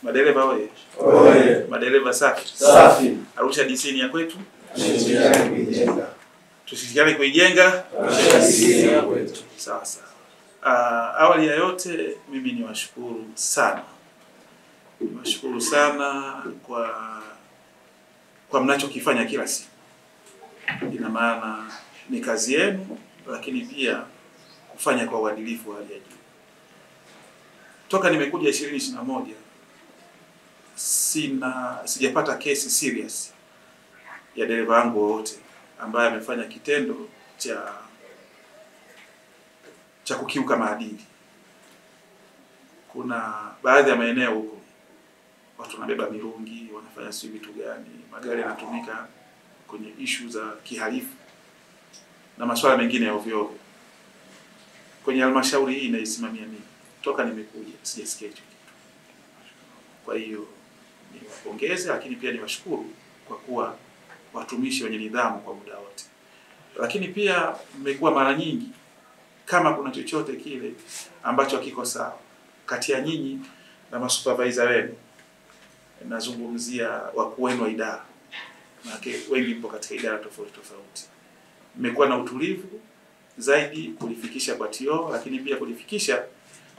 Madereva oye. Oye. Madereva safi. Safi. Arusha DC ni ya kwetu. Tushirikiane kuijenga. Tushirikiane kuijenga. Arusha DC ni ya kwetu. Sawa sawa. Awali ya yote mimi niwashukuru sana. Niwashukuru sana kwa mnachokifanya kila siku. Ina maana ni kazi yenu, lakini pia kufanya kwa uadilifu wa hali ya juu. Toka nimekuja 2021 sijapata kesi serious ya dereva wangu wote ambaye amefanya kitendo cha kukiuka maadili. Kuna baadhi ya maeneo huko watu wanabeba mirungi, wanafanya sio vitu gani, magari yanatumika kwenye issue za kihalifu na masuala mengine ya ovyo ovyo. Kwenye halmashauri hii naisimamia mimi. Toka nimekuja sijasikia hicho kitu. Kwa hiyo niwapongeze, lakini pia niwashukuru kwa kuwa watumishi wenye nidhamu kwa muda wote. Lakini pia mmekuwa mara nyingi kama kuna chochote kile ambacho hakiko sawa kati ya nyinyi na masupervisor wenu, nazungumzia wakuu wenu wa idara, maana wengi mpo katika idara tofauti tofauti, mmekuwa na utulivu zaidi kulifikisha kwa TO, lakini pia kulifikisha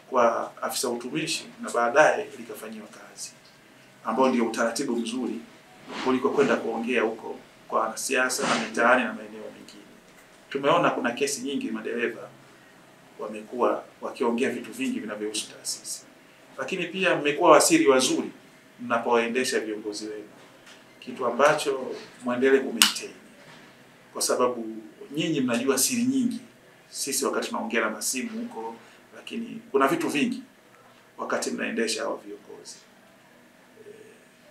kwa afisa utumishi na baadaye likafanywa kazi, ambao ndio utaratibu mzuri kuliko kwenda kuongea huko kwa wanasiasa na mitaani na maeneo mengine. Tumeona kuna kesi nyingi madereva wamekuwa wakiongea vitu vingi vinavyohusu taasisi, lakini pia mmekuwa wasiri wazuri mnapoendesha viongozi wenu, kitu ambacho muendelee kumaintain, kwa sababu nyinyi mnajua siri nyingi. Sisi wakati tunaongea na masimu huko, lakini kuna vitu vingi wakati mnaendesha hao viongozi.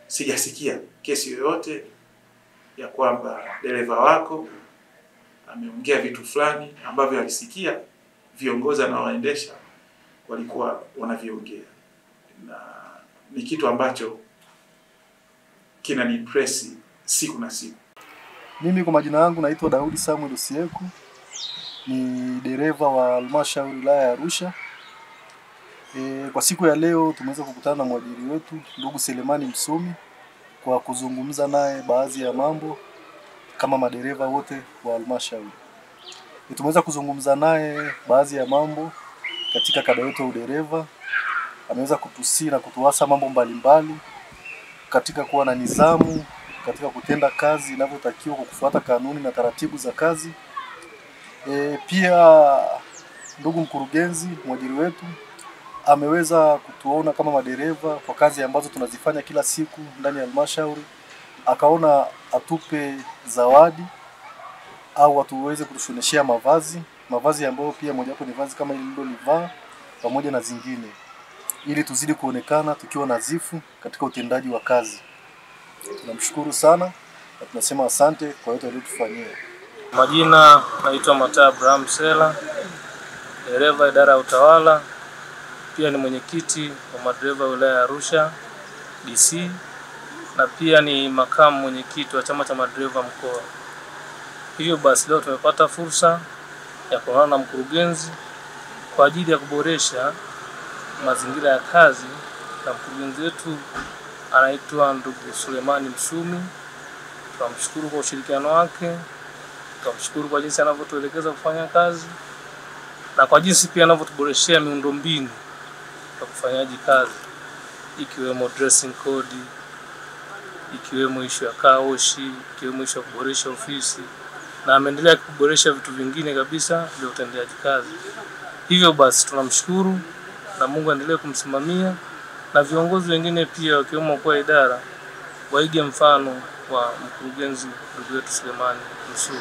Sijasikia kesi yoyote ya kwamba dereva wako ameongea vitu fulani ambavyo alisikia viongozi anaoendesha walikuwa wanaviongea, na ni kitu ambacho kinanipress siku na siku. Mimi kwa majina yangu naitwa Daudi Samuel Osieku, ni dereva wa halmashauri wilaya ya Arusha. Kwa siku ya leo tumeweza kukutana na mwajiri wetu ndugu Selemani Msumi kwa kuzungumza naye baadhi ya mambo kama madereva wote wa halmashauri. Tumeweza kuzungumza naye baadhi ya mambo katika kada yetu ya udereva. Ameweza kutusii na kutuasa mambo mbalimbali katika kuwa na nidhamu, katika kutenda kazi inavyotakiwa kwa kufuata kanuni na taratibu za kazi. Pia ndugu mkurugenzi, mwajiri wetu, ameweza kutuona kama madereva kwa kazi ambazo tunazifanya kila siku ndani ya halmashauri. Akaona atupe zawadi au atuweze kutushoneshea mavazi ambayo pia mojawapo ni vazi kama nililolivaa pamoja na zingine, ili tuzidi kuonekana tukiwa nadhifu katika utendaji wa kazi. Tunamshukuru sana na tunasema asante kwa yote aliyotufanyia. Majina naitwa Mata Abraham Sela, dereva idara ya utawala, pia ni mwenyekiti wa madereva wilaya ya Arusha DC, na pia ni makamu mwenyekiti wa chama cha madereva mkoa. Hivyo basi leo tumepata fursa ya kuonana na mkurugenzi kwa ajili ya kuboresha mazingira ya kazi, na mkurugenzi wetu anaitwa ndugu Selemani Msumi. Tunamshukuru kwa ushirikiano wake, tunamshukuru kwa jinsi anavyotuelekeza kufanya kazi na kwa jinsi pia anavyotuboreshea miundombinu ya kufanyaji kazi, ikiwemo dressing code, ikiwemo issue ya kaoshi, ikiwemo issue ya kuboresha ofisi, na ameendelea kuboresha vitu vingine kabisa vya utendaji kazi. Hivyo basi tunamshukuru na Mungu aendelee kumsimamia, na viongozi wengine pia wakiwemo kwa idara waige mfano wa mkurugenzi ndugu wetu Selemani Msumi.